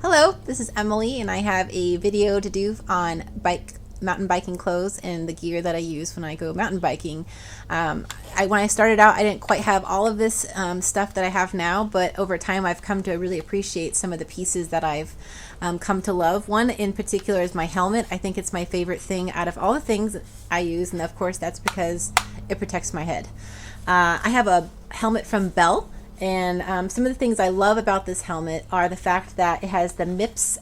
Hello, this is Emily, and I have a video to do on mountain biking clothes and the gear that I use when I go mountain biking. When I started out, I didn't quite have all of this stuff that I have now, but over time I've come to really appreciate some of the pieces that I've come to love. One in particular is my helmet. I think it's my favorite thing out of all the things I use, and of course that's because it protects my head. I have a helmet from Bell. And some of the things I love about this helmet are the fact that it has the MIPS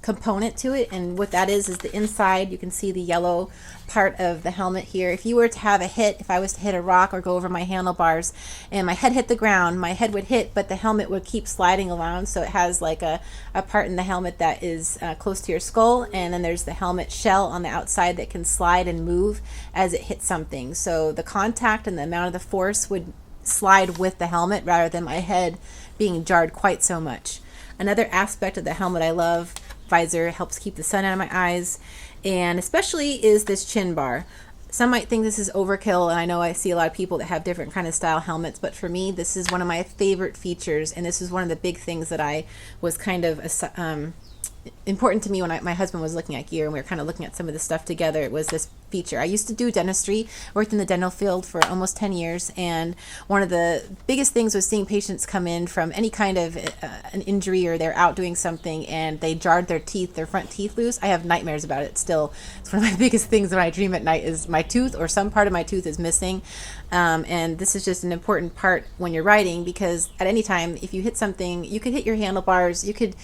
component to it. And what that is the inside. You can see the yellow part of the helmet here. If you were to have a hit, if I was to hit a rock or go over my handlebars and my head hit the ground, my head would hit, but the helmet would keep sliding around. So it has like a part in the helmet that is close to your skull. And then there's the helmet shell on the outside that can slide and move as it hits something. So the contact and the amount of the force would slide with the helmet rather than my head being jarred quite so much. Another aspect of the helmet I love, visor, helps keep the sun out of my eyes, and especially is this chin bar. Some might think this is overkill, and I know I see a lot of people that have different kind of style helmets, but for me this is one of my favorite features, and this is one of the big things that I was kind of important to me when my husband was looking at gear and we were kind of looking at some of the stuff together. It was this feature. I used to do dentistry, worked in the dental field for almost 10 years, and one of the biggest things was seeing patients come in from any kind of an injury, or they're out doing something and they jarred their teeth, their front teeth loose. I have nightmares about it still. It's one of my biggest things when I dream at night is my tooth or some part of my tooth is missing. And this is just an important part when you're riding, because at any time if you hit something, you could hit your handlebars, you could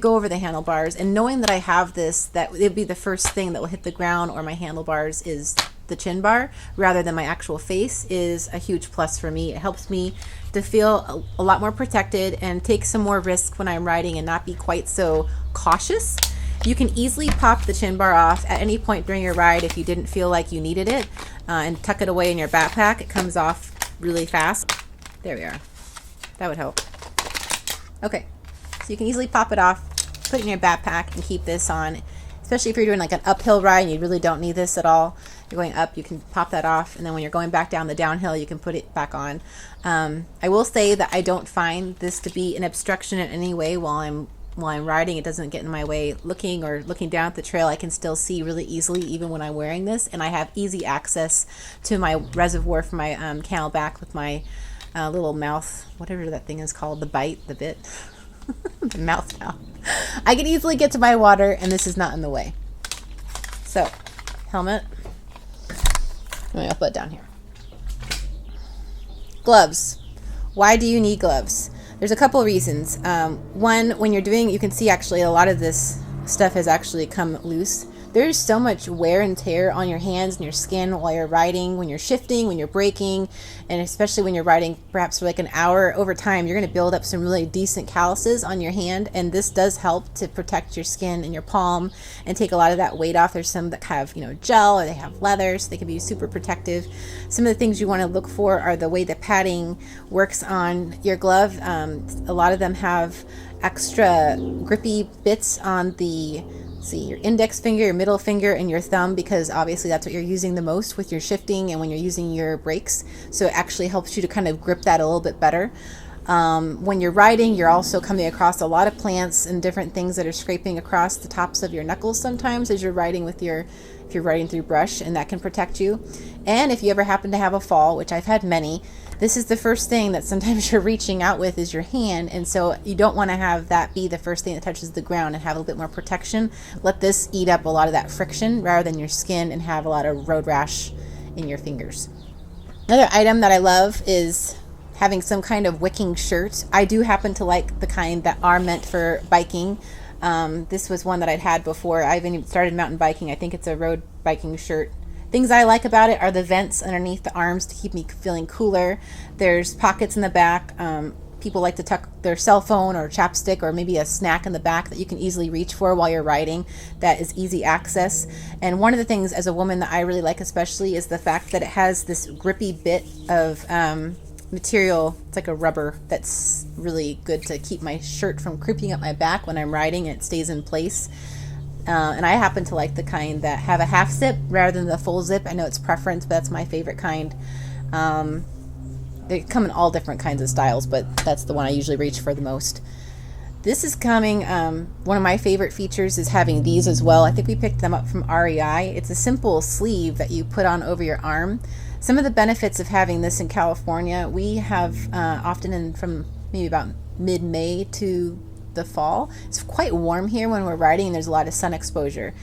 go over the handlebars, and knowing that I have this, that it'd be the first thing that will hit the ground or my handlebars is the chin bar rather than my actual face, is a huge plus for me. It helps me to feel a lot more protected and take some more risk when I'm riding and not be quite so cautious. You can easily pop the chin bar off at any point during your ride if you didn't feel like you needed it, and tuck it away in your backpack. It comes off really fast. There we are. That would help. Okay, so you can easily pop it off, put it in your backpack, and keep this on. Especially if you're doing like an uphill ride and you really don't need this at all. You're going up, you can pop that off, and then when you're going back down the downhill, you can put it back on. I will say that I don't find this to be an obstruction in any way while I'm riding. It doesn't get in my way. Looking down at the trail, I can still see really easily even when I'm wearing this, and I have easy access to my reservoir for my CamelBak with my little mouth, whatever that thing is called, the bit. The mouth now. I can easily get to my water, and this is not in the way. So, helmet. I'll put it down here. Gloves. Why do you need gloves? There's a couple of reasons. One, when you're doing, you can see actually a lot of this stuff has actually come loose. There's so much wear and tear on your hands and your skin while you're riding, when you're shifting, when you're braking, and especially when you're riding perhaps for like an hour. Over time, you're going to build up some really decent calluses on your hand, and this does help to protect your skin and your palm and take a lot of that weight off. There's some that have, gel, or they have leather, so they can be super protective. Some of the things you want to look for are the way the padding works on your glove. A lot of them have extra grippy bits on your index finger, your middle finger, and your thumb, because obviously that's what you're using the most with your shifting and when you're using your brakes. So it actually helps you to kind of grip that a little bit better. When you're riding, you're also coming across a lot of plants and different things that are scraping across the tops of your knuckles sometimes as you're riding if you're riding through brush, and that can protect you. And if you ever happen to have a fall, which I've had many, this is the first thing that sometimes you're reaching out with is your hand, and so you don't want to have that be the first thing that touches the ground and have a little bit more protection. Let this eat up a lot of that friction rather than your skin and have a lot of road rash in your fingers. Another item that I love is having some kind of wicking shirt. I do happen to like the kind that are meant for biking. This was one that I'd had before I even started mountain biking. I think it's a road biking shirt. Things I like about it are the vents underneath the arms to keep me feeling cooler. There's pockets in the back. People like to tuck their cell phone or chapstick or maybe a snack in the back that you can easily reach for while you're riding. That is easy access. And one of the things as a woman that I really like especially is the fact that it has this grippy bit of material. It's like a rubber that's really good to keep my shirt from creeping up my back when I'm riding, and it stays in place. And I happen to like the kind that have a half zip rather than the full zip. I know it's preference, but that's my favorite kind. They come in all different kinds of styles, but that's the one I usually reach for the most. This is coming. One of my favorite features is having these as well. I think we picked them up from REI. It's a simple sleeve that you put on over your arm. Some of the benefits of having this in California, we have often from maybe about mid-May to the fall. It's quite warm here when we're riding, and there's a lot of sun exposure.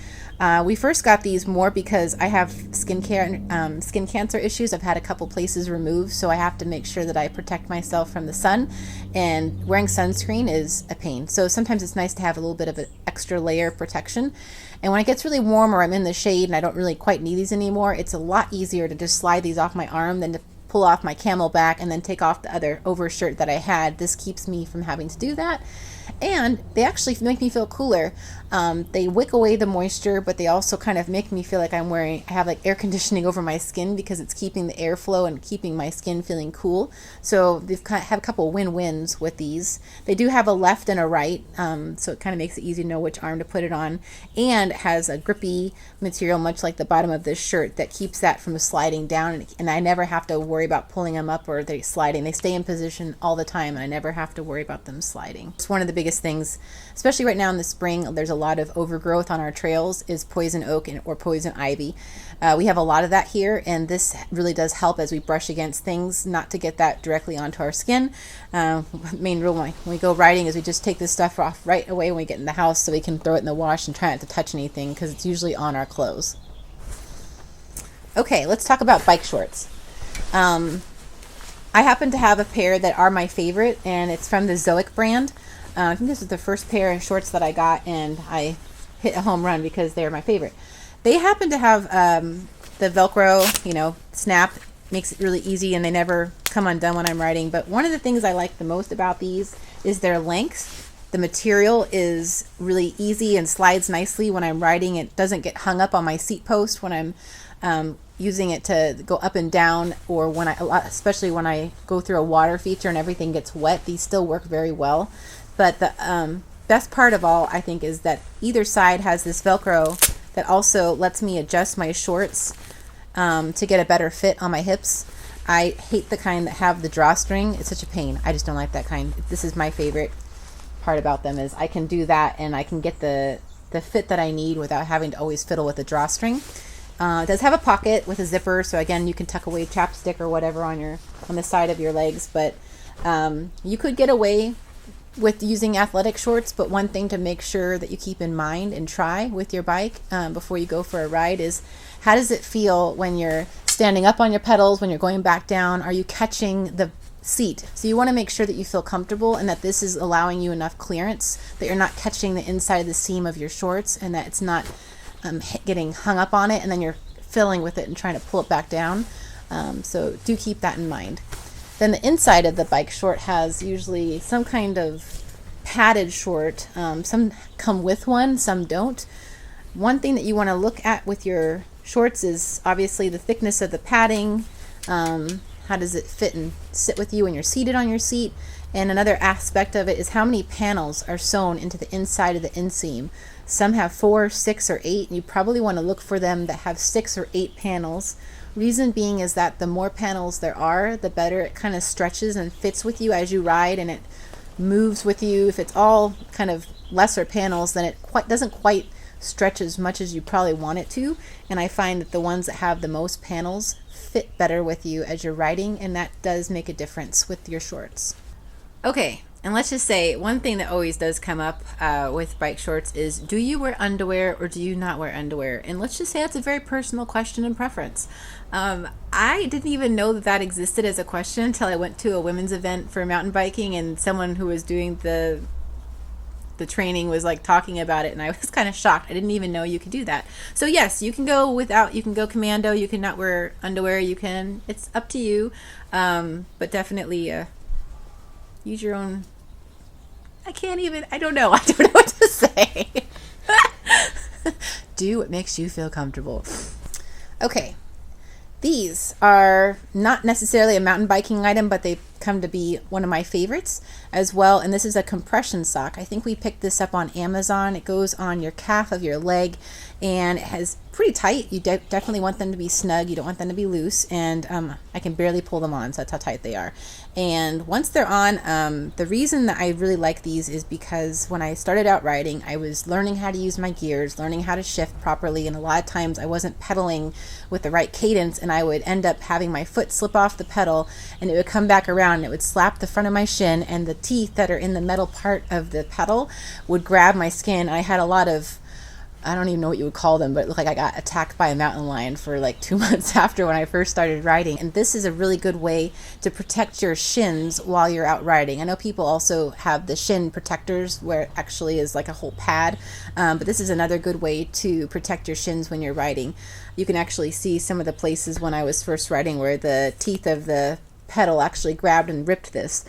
We first got these more because I have skin cancer issues. I've had a couple places removed, so I have to make sure that I protect myself from the sun, and wearing sunscreen is a pain. So sometimes it's nice to have a little bit of an extra layer of protection. And when it gets really warm or I'm in the shade and I don't really quite need these anymore, it's a lot easier to just slide these off my arm than to pull off my CamelBak and then take off the other overshirt that I had. This keeps me from having to do that. And they actually make me feel cooler. They wick away the moisture, but they also kind of make me feel like I have like air conditioning over my skin because it's keeping the airflow and keeping my skin feeling cool. So they've have a couple win-wins with these. They do have a left and a right, so it kind of makes it easy to know which arm to put it on. And it has a grippy material, much like the bottom of this shirt, that keeps that from sliding down. And I never have to worry about pulling them up or they sliding. They stay in position all the time, and I never have to worry about them sliding. It's one of the biggest things, especially right now in the spring. There's a lot of overgrowth on our trails, is poison oak or poison ivy. We have a lot of that here, and this really does help as we brush against things not to get that directly onto our skin. Main rule when we go riding is we just take this stuff off right away when we get in the house so we can throw it in the wash and try not to touch anything because it's usually on our clothes. Okay, let's talk about bike shorts. I happen to have a pair that are my favorite, and it's from the Zoic brand. I think this is the first pair of shorts that I got, and I hit a home run because they're my favorite. They happen to have the Velcro, snap, makes it really easy, and they never come undone when I'm riding. But one of the things I like the most about these is their length. The material is really easy and slides nicely when I'm riding. It doesn't get hung up on my seat post when I'm using it to go up and down, or especially when I go through a water feature and everything gets wet. These still work very well. But the best part of all, I think, is that either side has this Velcro that also lets me adjust my shorts to get a better fit on my hips. I hate the kind that have the drawstring. It's such a pain. I just don't like that kind. This is my favorite part about them, is I can do that and I can get the fit that I need without having to always fiddle with the drawstring. It does have a pocket with a zipper, so again, you can tuck away chapstick or whatever on the side of your legs. But you could get away with using athletic shorts, but one thing to make sure that you keep in mind and try with your bike before you go for a ride is, how does it feel when you're standing up on your pedals, when you're going back down? Are you catching the seat? So you want to make sure that you feel comfortable and that this is allowing you enough clearance, that you're not catching the inside of the seam of your shorts, and that it's not getting hung up on it and then you're filling with it and trying to pull it back down. So do keep that in mind. Then the inside of the bike short has usually some kind of padded short. Some come with one, some don't. One thing that you want to look at with your shorts is obviously the thickness of the padding. How does it fit and sit with you when you're seated on your seat? And another aspect of it is how many panels are sewn into the inside of the inseam. Some have 4, 6, or 8, and you probably want to look for them that have 6 or 8 panels. Reason being is that the more panels there are, the better it kind of stretches and fits with you as you ride, and it moves with you. If it's all kind of lesser panels, then it doesn't quite stretch as much as you probably want it to. And I find that the ones that have the most panels fit better with you as you're riding, and that does make a difference with your shorts. Okay, and let's just say one thing that always does come up with bike shorts is, do you wear underwear or do you not wear underwear? And let's just say that's a very personal question and preference. I didn't even know that existed as a question until I went to a women's event for mountain biking, and someone who was doing the training was like talking about it, and I was kind of shocked. I didn't even know you could do that. So yes, you can go without, you can go commando, you can not wear underwear, it's up to you. But definitely use your own. I don't know what to say. Do what makes you feel comfortable. Okay. These are not necessarily a mountain biking item, but they come to be one of my favorites as well. And this is a compression sock. I think we picked this up on Amazon. It goes on your calf of your leg, and it has pretty tight. You definitely want them to be snug. You don't want them to be loose. And I can barely pull them on, so that's how tight they are. And once they're on, the reason that I really like these is because when I started out riding, I was learning how to use my gears, learning how to shift properly, and a lot of times I wasn't pedaling with the right cadence, and I would end up having my foot slip off the pedal, and it would come back around, and it would slap the front of my shin, and the teeth that are in the metal part of the pedal would grab my skin. I had a lot of, I don't even know what you would call them, but it looked like I got attacked by a mountain lion for like 2 months after when I first started riding. And this is a really good way to protect your shins while you're out riding. I know people also have the shin protectors where it actually is like a whole pad, but this is another good way to protect your shins when you're riding. You can actually see some of the places when I was first riding where the teeth of the pedal actually grabbed and ripped this.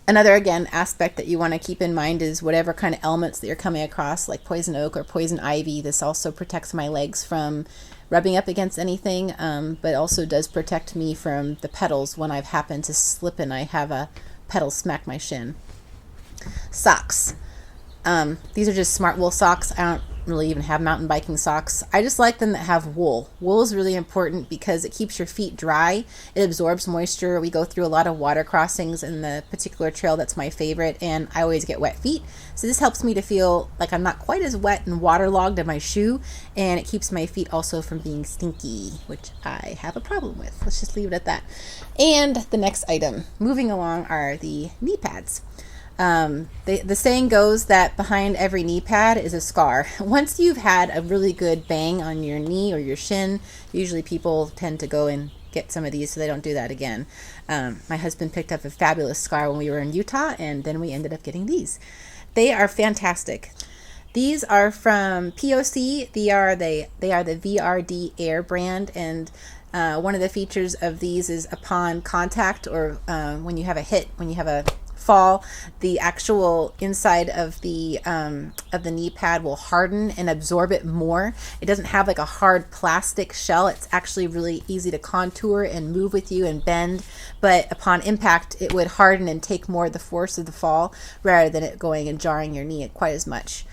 Another, again, aspect that you want to keep in mind is whatever kind of elements that you're coming across, like poison oak or poison ivy. This also protects my legs from rubbing up against anything, but also does protect me from the pedals when I've happened to slip and I have a pedal smack my shin. Socks. These are just smart wool socks. I don't really even have mountain biking socks. I just like them that have wool. Wool is really important because it keeps your feet dry. It absorbs moisture. We go through a lot of water crossings in the particular trail that's my favorite, and I always get wet feet. So this helps me to feel like I'm not quite as wet and waterlogged in my shoe, and it keeps my feet also from being stinky, which I have a problem with. Let's just leave it at that. And the next item, moving along, are the knee pads. The saying goes that behind every knee pad is a scar. Once you've had a really good bang on your knee or your shin, usually people tend to go and get some of these so they don't do that again. My husband picked up a fabulous scar when we were in Utah, and then we ended up getting these. They are fantastic. These are from POC. They are the VRD Air brand, and one of the features of these is upon contact, or when you have a hit, when you have a fall, the actual inside of the knee pad will harden and absorb it more. It doesn't have like a hard plastic shell. It's actually really easy to contour and move with you and bend, but upon impact it would harden and take more of the force of the fall rather than it going and jarring your knee quite as much.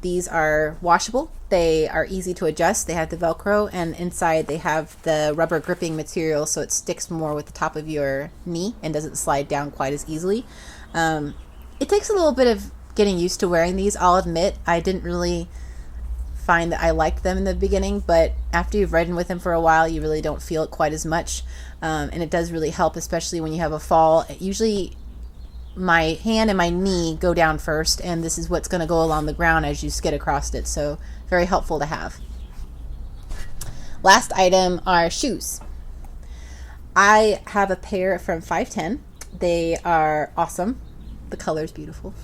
These are washable. They are easy to adjust. They have the Velcro, and inside they have the rubber gripping material, so it sticks more with the top of your knee and doesn't slide down quite as easily. It takes a little bit of getting used to wearing these. I'll admit I didn't really find that I liked them in the beginning, but after you've ridden with them for a while, you really don't feel it quite as much, and it does really help, especially when you have a fall. Usually my hand and my knee go down first, and this is what's going to go along the ground as you skid across it, so very helpful to have. Last item are shoes. I have a pair from 510. They are awesome. The color is beautiful.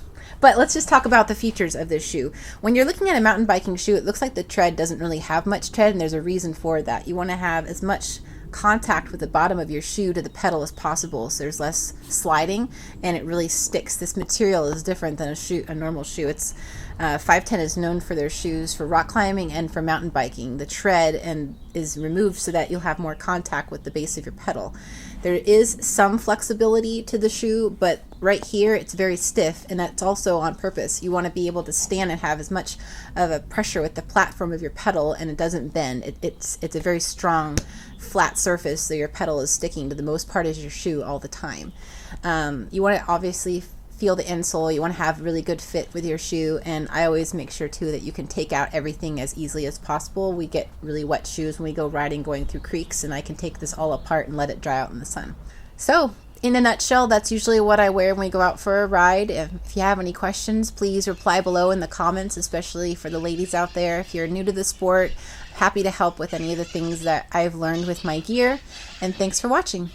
But let's just talk about the features of this shoe. When you're looking at a mountain biking shoe, it looks like the tread doesn't really have much tread, and there's a reason for that. You want to have as much contact with the bottom of your shoe to the pedal as possible, so there's less sliding and it really sticks. This material is different than a normal shoe. It's 510 is known for their shoes for rock climbing and for mountain biking. The tread is removed so that you'll have more contact with the base of your pedal. There is some flexibility to the shoe, but right here it's very stiff, and that's also on purpose. You want to be able to stand and have as much of a pressure with the platform of your pedal, and it doesn't bend. It's a very strong flat surface, so your pedal is sticking to the most part of your shoe all the time. You want to obviously feel the insole. You want to have really good fit with your shoe, and I always make sure too that you can take out everything as easily as possible. We get really wet shoes when we go riding, going through creeks, and I can take this all apart and let it dry out in the sun. So in a nutshell, that's usually what I wear when we go out for a ride. If you have any questions, please reply below in the comments, especially for the ladies out there. If you're new to the sport, happy to help with any of the things that I've learned with my gear, and thanks for watching.